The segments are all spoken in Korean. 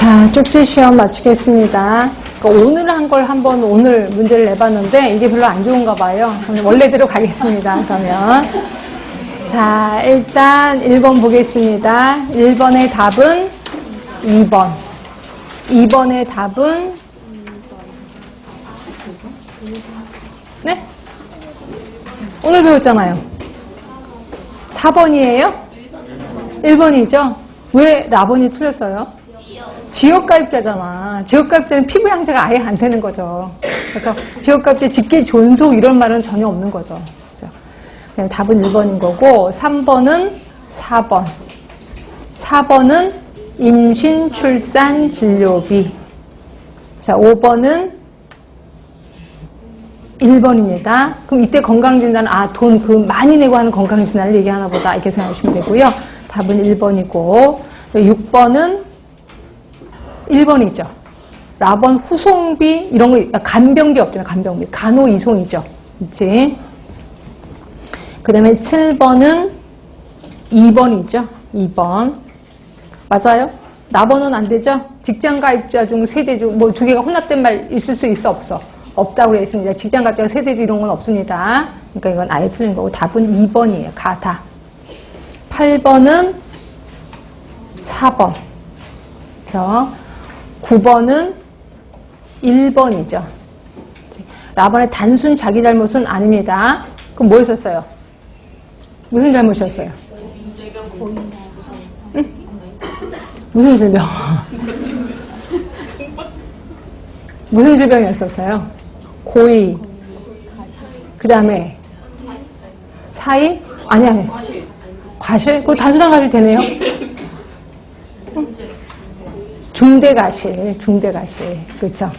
자, 쪽지 시험 마치겠습니다. 그러니까 오늘 한 걸 한번 오늘 문제를 내봤는데 이게 별로 안 좋은가 봐요. 원래대로 가겠습니다. 그러면 자, 일단 1번 보겠습니다. 1번의 답은 2번. 2번의 답은 네? 오늘 배웠잖아요. 4번이에요? 1번이죠? 왜 라번이 틀렸어요? 지역가입자잖아. 지역가입자는 피부 양자가 아예 안 되는 거죠. 그렇죠? 지역가입자 직계 존속 이런 말은 전혀 없는 거죠. 그렇죠? 그냥 답은 1번인 거고 3번은 4번. 4번은 임신, 출산, 진료비. 자, 5번은 1번입니다. 그럼 이때 건강진단은 돈 많이 내고 하는 건강진단을 얘기하나 보다 이렇게 생각하시면 되고요. 답은 1번이고 6번은 1번이죠. 라번 후송비 이런 거 간병비 없잖아요. 간병비. 간호이송이죠. 그치? 그 다음에 7번은 2번이죠. 2번. 맞아요? 라번은 안 되죠? 직장가입자 중 세대 중 뭐 두 개가 혼합된 말 있을 수 있어 없어? 없다고 그랬습니다. 직장가입자 세대 중 이런 건 없습니다. 그러니까 이건 아예 틀린 거고 답은 2번이에요. 가다. 8번은 4번. 그렇죠? 9번은 1번이죠. 라번의 단순 자기 잘못은 아닙니다. 그럼 뭐 했었어요? 무슨 잘못이었어요? 응? 무슨 질병? 무슨 질병이었었어요? 고이. 그 다음에 사이? 아니. 과실? 그거 단순한 과실 되네요. 중대가실. 그렇죠?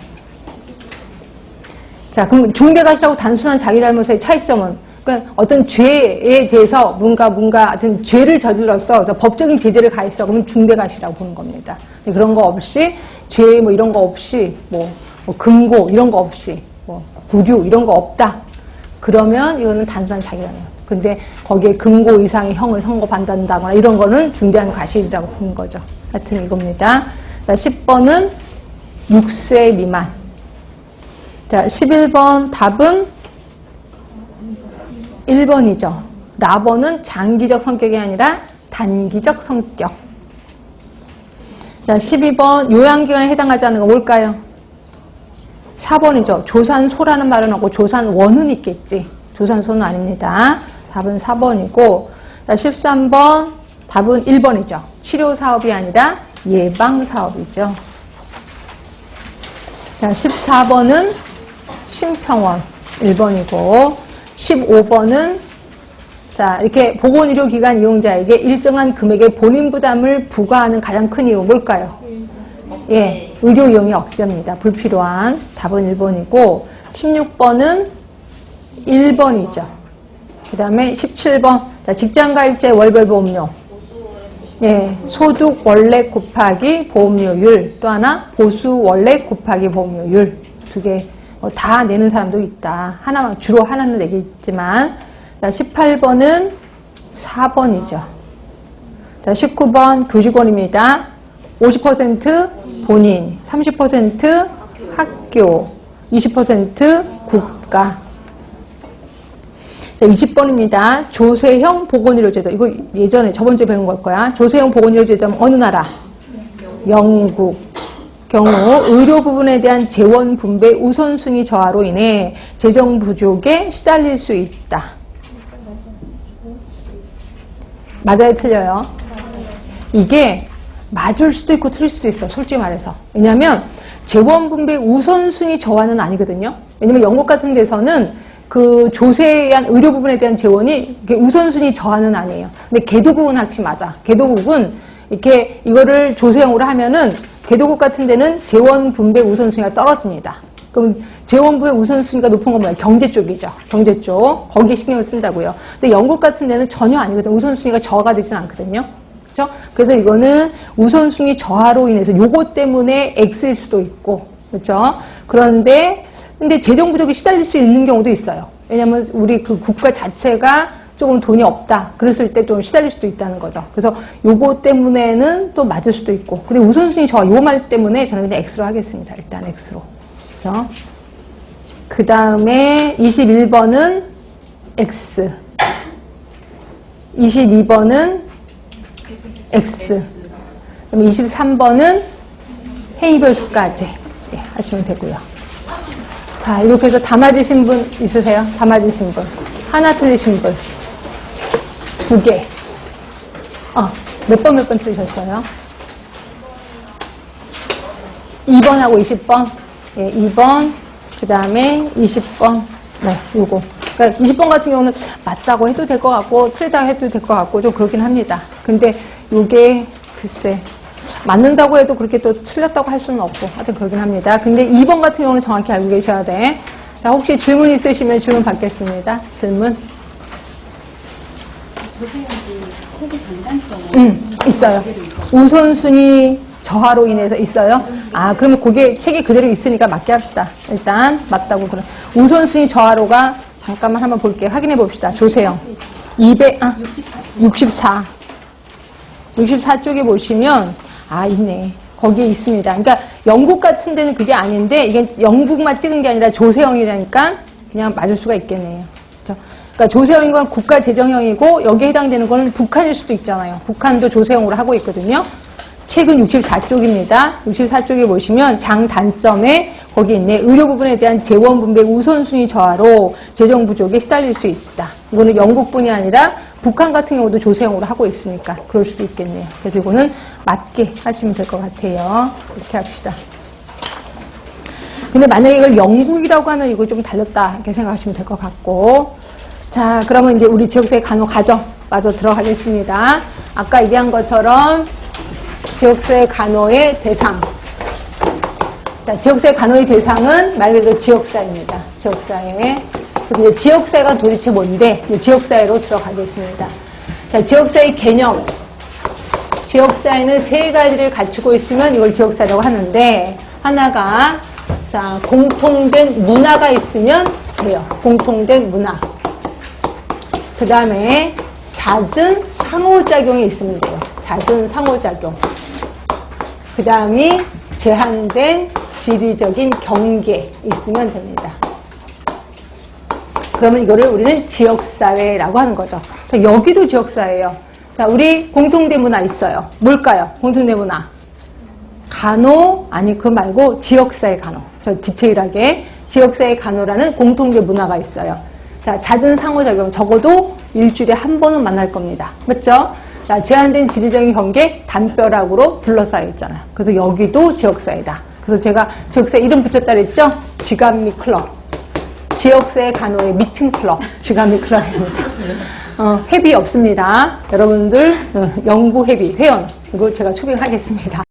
자, 그럼 중대가실하고 단순한 자기 잘못의 차이점은 그러니까 어떤 죄에 대해서 뭔가 하여튼 죄를 저질렀어. 법적인 제재를 가했어. 그러면 중대가실이라고 보는 겁니다. 그런 거 없이 죄 뭐 이런 거 없이 뭐 금고 이런 거 없이 뭐 구류 이런 거 없다. 그러면 이거는 단순한 자기 잘못. 근데 거기에 금고 이상의 형을 선고받는다거나 이런 거는 중대한 과실이라고 보는 거죠. 하여튼 이겁니다. 자, 10번은 6세 미만. 자, 11번 답은 1번이죠. 라번은 장기적 성격이 아니라 단기적 성격. 자, 12번 요양기관에 해당하지 않는 거 뭘까요? 4번이죠. 조산소라는 말은 없고 조산원은 있겠지. 조산소는 아닙니다. 답은 4번이고 자, 13번 답은 1번이죠. 치료사업이 아니라 예방사업이죠. 자, 14번은 심평원 1번이고 15번은 자, 이렇게 보건의료기관 이용자에게 일정한 금액의 본인 부담을 부과하는 가장 큰 이유 뭘까요? 예, 의료 이용이 억제입니다. 불필요한 답은 1번이고 16번은 1번이죠. 그 다음에 17번 자, 직장가입자의 월별 보험료 예, 소득 원래 곱하기 보험료율 또 하나 보수 원래 곱하기 보험료율 두 개 다 내는 사람도 있다. 하나만 주로 하나는 내겠지만 자, 18번은 4번이죠. 자, 19번 교직원입니다. 50% 본인, 30% 학교, 20% 국가. 자, 20번입니다. 조세형 보건의료제도. 이거 예전에 저번 주에 배운 걸 거야. 조세형 보건의료제도는 어느 나라? 영국. 경우 의료 부분에 대한 재원 분배 우선순위 저하로 인해 재정 부족에 시달릴 수 있다. 맞아요? 틀려요? 이게 맞을 수도 있고 틀릴 수도 있어. 솔직히 말해서. 왜냐하면 재원 분배 우선순위 저하는 아니거든요. 왜냐하면 영국 같은 데서는 그 조세에 대한 의료 부분에 대한 재원이 우선순위 저하는 아니에요. 근데 개도국은 확실히 맞아. 개도국은 이렇게 이거를 조세형으로 하면은 개도국 같은 데는 재원 분배 우선순위가 떨어집니다. 그럼 재원 분배 우선순위가 높은 건 뭐예요? 경제 쪽이죠. 경제 쪽. 거기에 신경을 쓴다고요. 근데 영국 같은 데는 전혀 아니거든. 우선순위가 저하가 되진 않거든요. 그렇죠? 그래서 이거는 우선순위 저하로 인해서 요거 때문에 X일 수도 있고. 그렇죠? 그런데 근데 재정 부족에 시달릴 수 있는 경우도 있어요. 왜냐면 우리 그 국가 자체가 조금 돈이 없다. 그랬을 때 좀 시달릴 수도 있다는 거죠. 그래서 요거 때문에는 또 맞을 수도 있고. 근데 우선순위 저 요 말 때문에 저는 그냥 X로 하겠습니다. 일단 X로. 그죠? 그 다음에 21번은 X. 22번은 X. 그럼 23번은 해이별 수까지 하시면 되고요. 자, 이렇게 해서 다 맞으신 분 있으세요? 다 맞으신 분. 하나 틀리신 분. 2개. 몇 번 틀리셨어요? 2번하고 20번. 예, 2번. 그 다음에 20번. 네, 요거. 그러니까 20번 같은 경우는 맞다고 해도 될 것 같고, 틀리다고 해도 될 것 같고, 좀 그렇긴 합니다. 근데 요게, 글쎄, 맞는다고 해도 그렇게 또 틀렸다고 할 수는 없고, 하여튼 그러긴 합니다. 근데 2번 같은 경우는 정확히 알고 계셔야 돼. 자, 혹시 질문 있으시면 질문 받겠습니다. 질문. 세계 장단점은 있어요. 우선순위 저하로 인해서 있어요? 그러면 그게 책이 그대로 있으니까 맞게 합시다. 일단, 맞다고 그럼. 우선순위 저하로가, 잠깐만 한번 볼게요. 확인해 봅시다. 조세영. 64. 64쪽에 보시면, 있네. 거기에 있습니다. 그러니까 영국 같은 데는 그게 아닌데, 이게 영국만 찍은 게 아니라 조세형이라니까 그냥 맞을 수가 있겠네요. 그렇죠? 그러니까 조세형인 건 국가재정형이고, 여기에 해당되는 거는 북한일 수도 있잖아요. 북한도 조세형으로 하고 있거든요. 책은 64쪽입니다. 64쪽에 보시면 장단점에 거기 있네. 의료 부분에 대한 재원 분배 우선순위 저하로 재정 부족에 시달릴 수 있다. 이거는 영국뿐이 아니라 북한 같은 경우도 조세형으로 하고 있으니까 그럴 수도 있겠네요. 그래서 이거는 맞게 하시면 될 것 같아요. 이렇게 합시다. 근데 만약에 이걸 영국이라고 하면 이거 좀 달렸다 이렇게 생각하시면 될 것 같고. 자, 그러면 이제 우리 지역사회 간호 과정 마저 들어가겠습니다. 아까 얘기한 것처럼 지역사회 간호의 대상. 자, 지역사회 간호의 대상은 말 그대로 지역사회입니다. 지역사회. 그래서 지역사회가 도대체 뭔데? 지역사회로 들어가겠습니다. 자, 지역사회 개념. 지역사회는 세 가지를 갖추고 있으면 이걸 지역사회라고 하는데, 하나가, 자, 공통된 문화가 있으면 돼요. 공통된 문화. 그 다음에 잦은 상호작용이 있으면 돼요. 잦은 상호작용. 그 다음이 제한된 지리적인 경계 있으면 됩니다. 그러면 이거를 우리는 지역사회라고 하는 거죠. 자, 여기도 지역사회예요. 자, 우리 공통된 문화 있어요. 뭘까요? 공통된 문화. 간호, 아니 그거 말고 지역사회 간호. 저 디테일하게 지역사회 간호라는 공통된 문화가 있어요. 자, 잦은 상호작용 적어도 일주일에 한 번은 만날 겁니다. 맞죠? 자, 제한된 지리적인 경계 담벼락으로 둘러싸여 있잖아요. 그래서 여기도 지역사회다. 그래서 제가 지역사회 이름 붙였다 그랬죠? 지간미 클럽. 지역사회 간호의 미팅 클럽. 지간미 클럽입니다. 회비 없습니다. 여러분들 연구 회비, 회원 이거 제가 초빙하겠습니다.